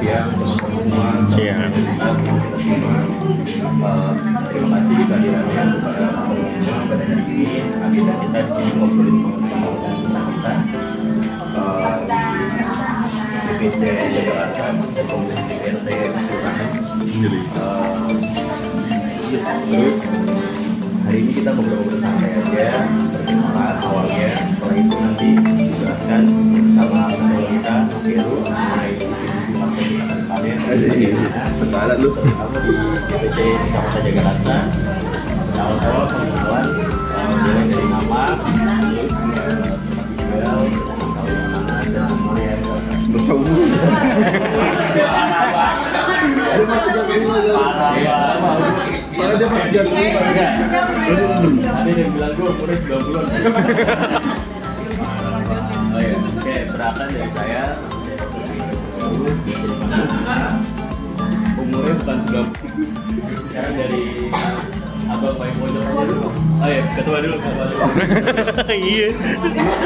siang teman-teman semua. Siang. Terima kasih kehadirannya kepada semua pada hari ini. Agenda kita di sini ngobrolin mengenai usaha kita. DPC Jakarta, Komisi RT Kelurahan. Terus hari ini kita ngobrol-ngobrol santai aja, perkenalan awalnya. Setelah itu nanti dijelaskan bersama ketua kita, Mas Heru, mengenai visi partai kita ke depannya. Bagaimana? Lu terutama di DPC Jakarta Jakarta. Awal-awal perkenalan, mulai dari nama, terus tinggal, tahu yang mana dan semuanya bersama. Soalnya dia masih jatuh Ada yang bilang gue umurnya 90-an. Oh ya, oke, perkenalkan dari saya. Umurnya bukan 90. Sekarang dari abang paling pojok aja dulu. Oh ya, ketua dulu. Iya.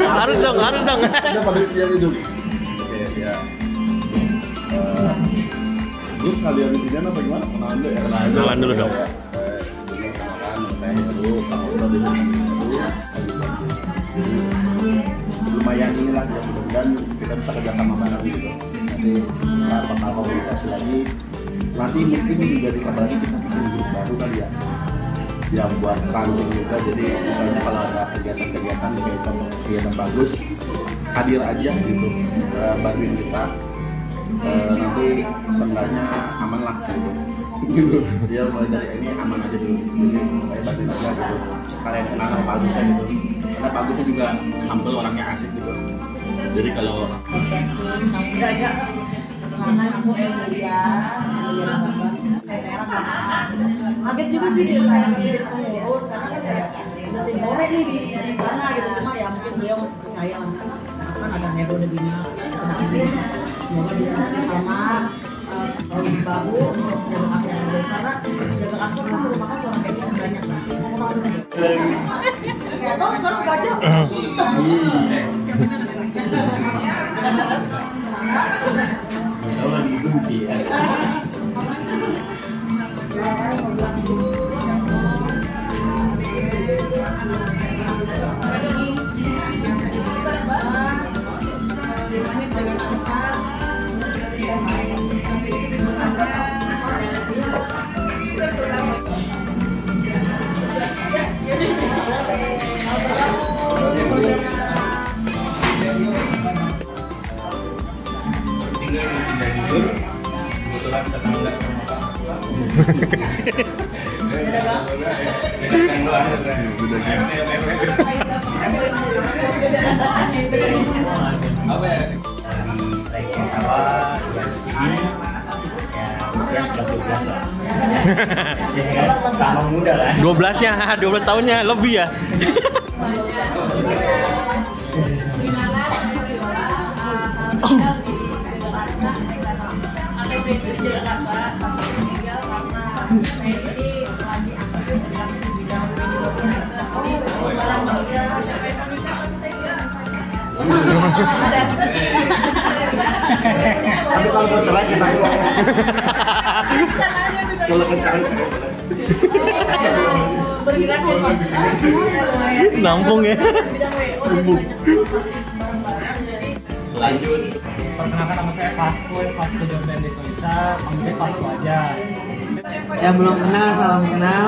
Harus dong. Udah pada siang hidup. Oke, ya. Terus kalian begini apa gimana? Kenalan dulu ya? Kenalan dulu dong. Kenalan, saya dulu, Pak Obrol dulu. Lumayan inilah ya, mudah-mudahan kita bisa kerja sama bareng gitu. Nanti bakal komunikasi lagi. Nanti mungkin juga ditambah lagi kita bikin grup baru kali ya. Yang buat ranting juga, jadi misalnya kalau ada kegiatan-kegiatan kegiatan bagus, hadir aja gitu, bantuin kita. Nanti seenggaknya aman lah gitu. Dia mulai dari ini aman aja dulu, jadi kayak bantuin aja gitu. Kalian kenal sama Pak Agusnya gitu, karena Pak Agusnya juga humble, orangnya asik gitu. Jadi kalau aku Emilia kaget juga sih kayak oh sekarang kan kayak udah tinggal nih di sana gitu, cuma ya mungkin beliau masih percaya kan ada Heru dan Bina. Semoga bisa sama lebih baru untuk jaga kasar dari sana. Jaga kasar kan merupakan seorang kayak banyak ya tau sekarang gajah Tahu lagi benci ya. Kebetulan tetangga sama Pak. Apa ya? Sama muda kan? 12 tahunnya lebih ya. tapi kalau mau cerai kita kalau kencan Nampung ya. Lanjut. Perkenalkan nama saya Pasco Jordan Desoisa, panggilnya Pasco aja. Yang belum kenal, salam kenal.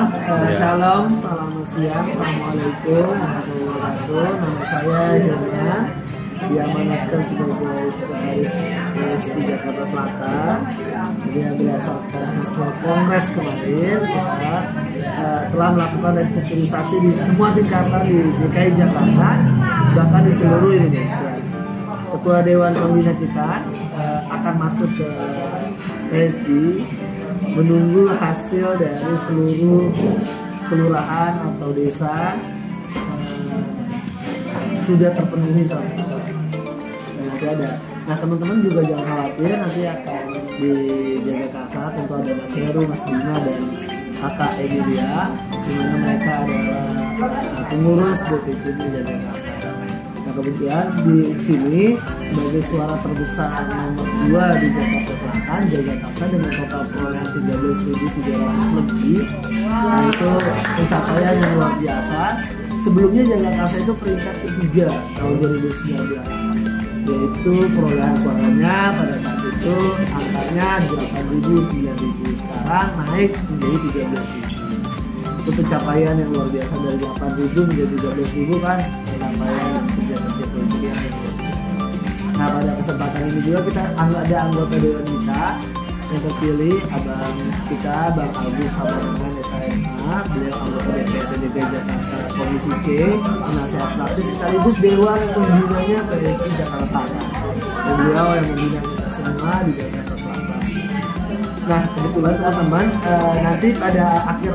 Shalom, selamat siang, assalamualaikum warahmatullahi wabarakatuh. Nama saya Jemia, diamanatkan sebagai sekretaris PSI Jakarta Selatan. Dia berdasarkan hasil kongres kemarin, kita telah melakukan restrukturisasi di semua tingkatan di DKI Jakarta, bahkan di seluruh Indonesia. Ketua Dewan Pembina kita akan masuk ke PSI, menunggu hasil dari seluruh kelurahan atau desa sudah terpenuhi 100%. Nanti ada. Nah teman-teman juga jangan khawatir, nanti akan di Jaga Karsa tentu ada Mas Heru, Mas Bima dan kakak Emilia, di mana mereka adalah pengurus DPC Jaga Karsa. Nah kemudian di sini sebagai suara terbesar nomor 2 di Jakarta Selatan, Jagakarsa dengan total perolehan 13.300 lebih. Nah, itu pencapaian yang luar biasa. Sebelumnya Jagakarsa itu peringkat ketiga tahun 2019, yaitu perolehan suaranya pada saat itu angkanya 8.000, 9.000, sekarang naik menjadi 13.000. Itu pencapaian yang luar biasa, dari 8.000 menjadi 13.000 kan, pencapaian kerja-kerja politik yang luar biasa. Nah, pada kesempatan ini juga kita ada anggota dewan kita yang terpilih, abang kita Bang Agus sama dengan SMA, beliau anggota DPRD DKI Jakarta Komisi C, penasehat fraksi sekaligus dewan pembinanya PSI Jakarta Selatan. Dan beliau yang membina kita semua di Jakarta Selatan. Nah, kebetulan teman-teman, nanti pada akhir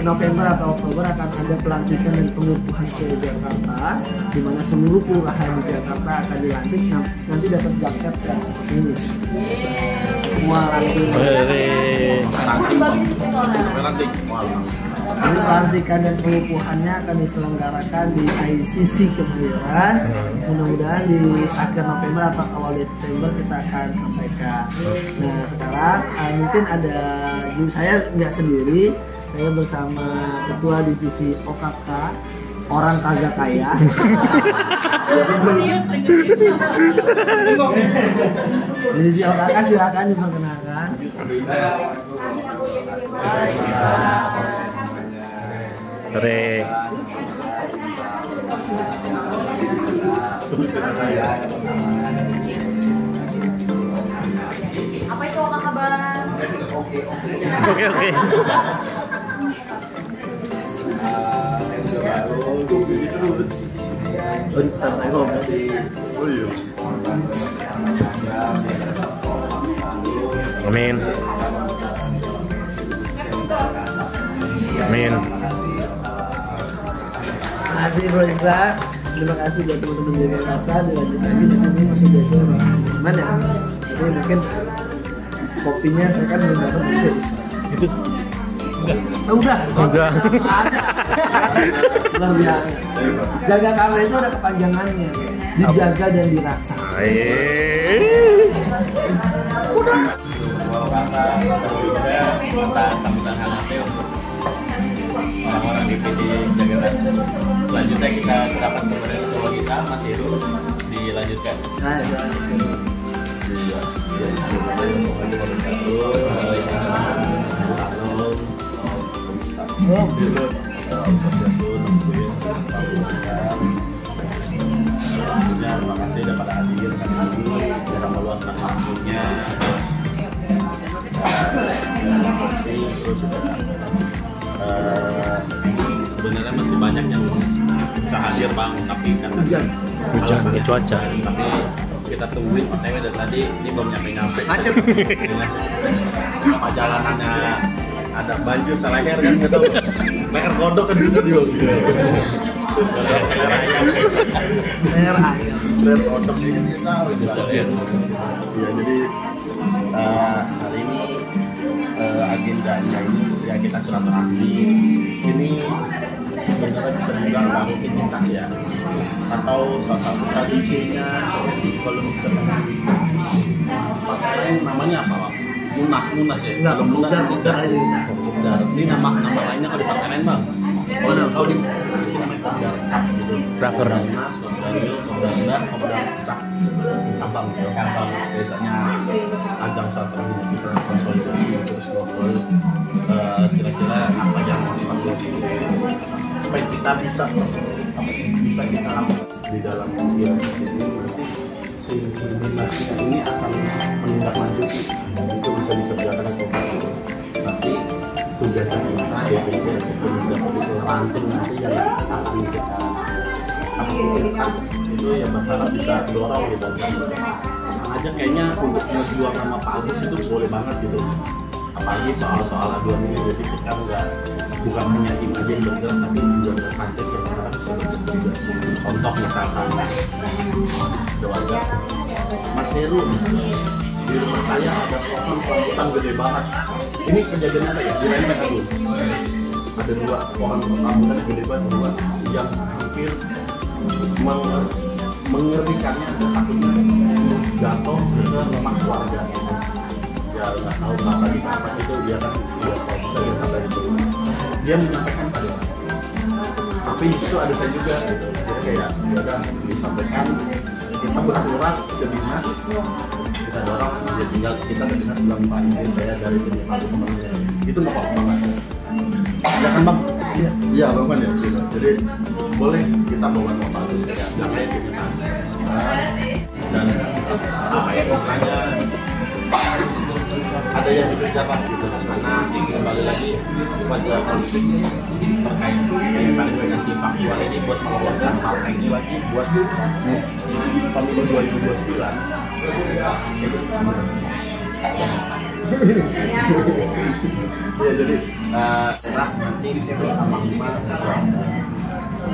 November atau Oktober akan ada pelantikan dan pengukuhan ke Jakarta, di mana seluruh kelurahan di Jakarta akan dilantik. Nanti dapat jaket yang seperti ini. Semua ranting. Jadi pelantikan dan pengukuhannya akan diselenggarakan di ICC Kemayoran. Mudah-mudahan di akhir November atau awal Desember kita akan sampaikan. Nah, sekarang mungkin ada, saya nggak sendiri, saya bersama Ketua Divisi OKK, orang kagak kaya. Divisi OKK, silakan diperkenalkan. Sore. Apa itu kakak bang? Oke. Amin. Amin. Terima kasih Bro Indra. Terima kasih buat teman-teman dari Jakarta. Dilanjut lagi, dan ini masih biasa teman ya. Jadi mungkin kopinya saya kan belum dapat, bisa. Itu Udah. Luar biasa. Jaga karena itu ada kepanjangannya. Dijaga dan dirasa. Kita sambutan hangatnya untuk orang-orang DPD Jakarta. Selanjutnya kita serahkan kepada ketua kita Mas Heru, dilanjutkan. Terima kasih sudah pada hadir kali ini dalam meluangkan waktunya. Terima kasih terus juga. Sebenarnya masih banyak yang bisa hadir bang, tapi kan hujan cuaca. Tapi kita tungguin OTW dari tadi, ini belum nyampe. Macet. Perjalanannya ada banjir seleher kan gitu. Leher kodok kan gitu di bawah. Leher ayam. Leher kodok sih kita ya, jadi hari ini agendanya ini ya kita silaturahmi. Ini sebenarnya bisa dibilang baru rutinitas ya, atau salah satu tradisinya kalau misalnya namanya apa Pak? Munas ya? Enggak, Kopdar aja kita. Kopdar. Ini nama lainnya kalau di partai lain bang? Kalau di sini namanya Kopdar Cap gitu. Raker. Munas, Kopdar Cap. Sabang gitu. Biasanya ajang silaturahmi kita konsolidasi terus ngobrol. Kira-kira apa yang perlu supaya kita bisa kita lakukan di dalam kegiatan ini, nanti si kombinasinya ini akan menindaklanjuti itu bisa dikerjakan atau tidak. Nanti tugasnya kita DPC ataupun itu ranting nanti yang akan kita lakukan itu ya masalah bisa dorong gitu. Aja kayaknya untuk menjual nama Pak Agus itu boleh banget gitu. Apalagi soal-soal aduan ini, jadi kita bukan hanya tim aja yang bergerak, tapi juga berpancet bergerak seperti juga. Contoh misalkan ada warga Mas Heru, di rumah saya ada pohon rambutan gede banget. Ini kejadiannya apa ya? Di Lembang dulu ada 2 pohon rambutan gede banget, 2 yang hampir mengerikannya takutnya jatuh ke rumah keluarga. Ya nggak tahu masa di kapan itu dia kan dia bisa dia kata itu dia menyampaikan pada tapi di situ ada saya juga gitu. Jadi kayak ya udah disampaikan kita bersurat ke dinas kita dorong dia tinggal kita ke dinas bilang Pak ini saya dari teman-temannya itu nggak apa-apa banget ya kan Bang iya Bang ya gitu. Jadi boleh kita bawa nama bagus ya bilang aja ke dinas dan apa ya pokoknya ada yang dikerjakan gitu karena kembali lagi pada politik terkait yang paling banyak si faktual ini buat meloloskan partai ini lagi buat pemilu 2029 ya jadi serah nanti di situ amanah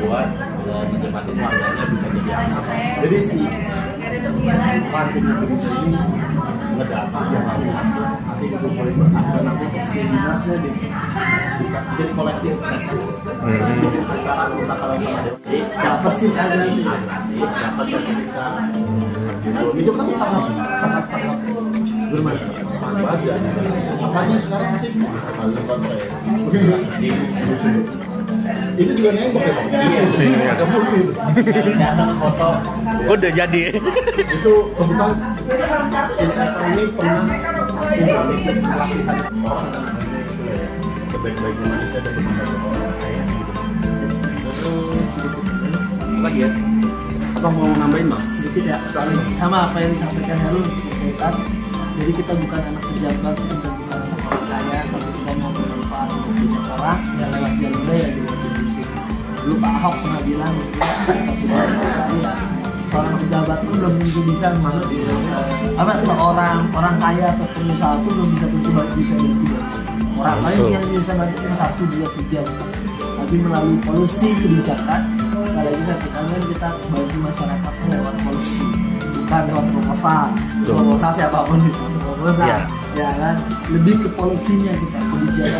buat dijembatin warganya bisa jadi apa jadi si partainya begitu ini ngedata yang lalu nanti dikumpulin berhasil nanti si dinasnya jadi kolektif terus bikin acara kita kalau dapat sih ada nanti dapat sertifikat gitu itu kan sangat bermanfaat apanya sekarang sih kalau konser itu juga nembak ya Bang? Iya ada mulu itu datang foto udah jadi itu kebetulan si Seto ini pernah pelatihan orang sebaik-baiknya manusia dan bermanfaat orang kayak gitu terus lagi ya apa mau nambahin Bang? Sedikit ya soalnya sama apa yang disampaikan Heru berkaitan jadi kita bukan anak pejabat kita bukan anak orang kaya tapi kita mau bermanfaat untuk banyak orang yang lewat jalurnya ya di dulu Pak Ahok pernah bilang ya, seorang pejabat pun belum tentu bisa seorang orang kaya atau pengusaha pun belum bisa tentu bisa bantu orang lain yang bisa bantu cuma 1, 2, 3 tapi melalui polisi kebijakan sekali lagi saya tekankan kita bantu masyarakatnya lewat polisi bukan lewat proposal siapapun itu proposal ya kan lebih ke polisinya kita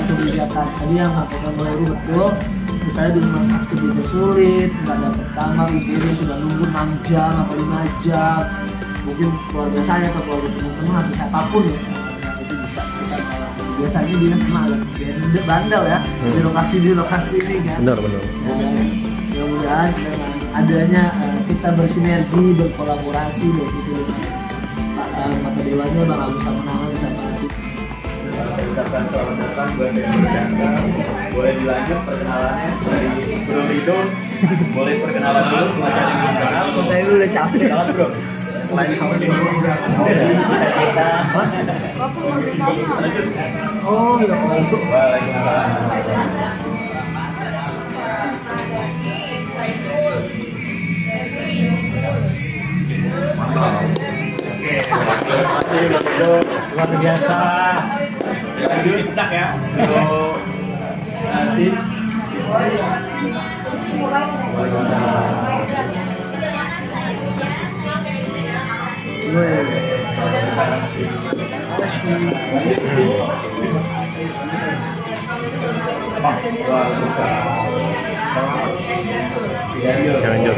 kebijakan tadi yang mengatakan Baru betul misalnya di rumah sakit itu sulit, nggak dapat kamar, IGD sudah nunggu 6 jam atau 5 jam mungkin keluarga saya atau keluarga teman-teman atau siapapun ya itu bisa kita biasanya dia sama agak bandel ya di lokasi ini kan benar mudah-mudahan dengan adanya kita bersinergi berkolaborasi baik itu dengan Mata Dewanya Bang Agus Samanangan sama ucapkan selamat datang buat yang berdatang. Boleh dilanjut perkenalannya dari Bro Rido. Boleh perkenalan dulu masih ada yang belum kenal. saya dulu udah capek Kenalan Bro. Selain kamu di kita. oh ya Allah Waalaikumsalam. Luar biasa. Lanjut tak ya. Bro artis. Lanjut.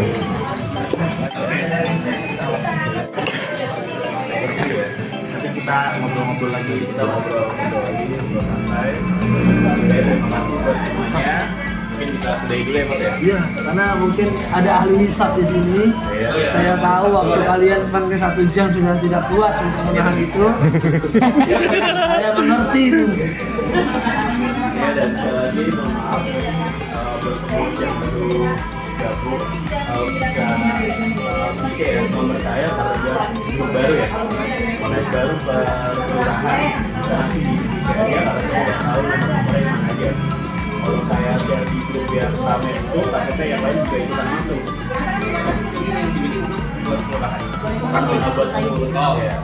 nanti kita ngobrol-ngobrol lagi ngobrol santai. Terima kasih buat semuanya. Mungkin kita sudahi dulu ya Mas ya. iya karena mungkin ada ahli hisab di sini saya tahu waktu kalian pakai 1 jam sudah tidak kuat untuk menahan itu saya mengerti itu Ya dan sekali lagi mohon maaf buat yang baru gabung bisa ya nomor saya karena dia grup baru ya grup baru perkelurahan nanti di kayaknya karena saya nggak tahu nomornya mana aja kalau saya lihat di grup yang rame itu takutnya yang lain juga ikutan masuk buat kelurahan bukan cuma buat satu ya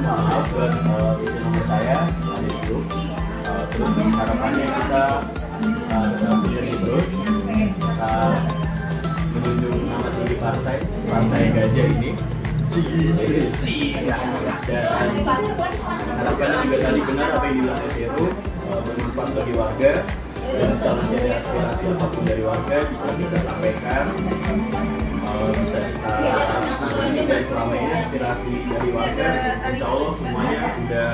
maaf buat isi nomor saya ada di grup terus harapannya kita tetap sinergi terus menunjuk nama tinggi partai gajah ini dan harapannya juga tadi benar apa yang dibilang Seru bermanfaat bagi warga dan misalnya ada aspirasi apapun dari warga bisa kita sampaikan bisa kita tangani dari selama ini aspirasi dari warga. Insya Allah semuanya udah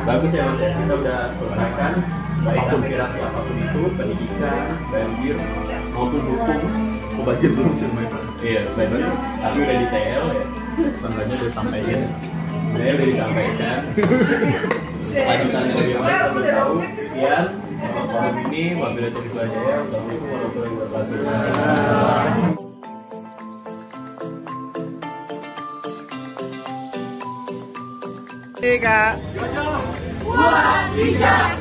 bagus ya Mas ya, kita udah selesaikan baik aspirasi apapun itu, pendidikan, banjir maupun hukum. Banjir belum sih Pak. Iya, banjir tapi udah di TL ya, Seenggaknya udah sampaikan. sebenarnya udah disampaikan. Lanjutannya lebih banyak udah tahu. Sekian forum ini, wabillahi taufiq wal hidayah. Wassalamualaikum warahmatullahi wabarakatuh. Kak. Wah, bijak,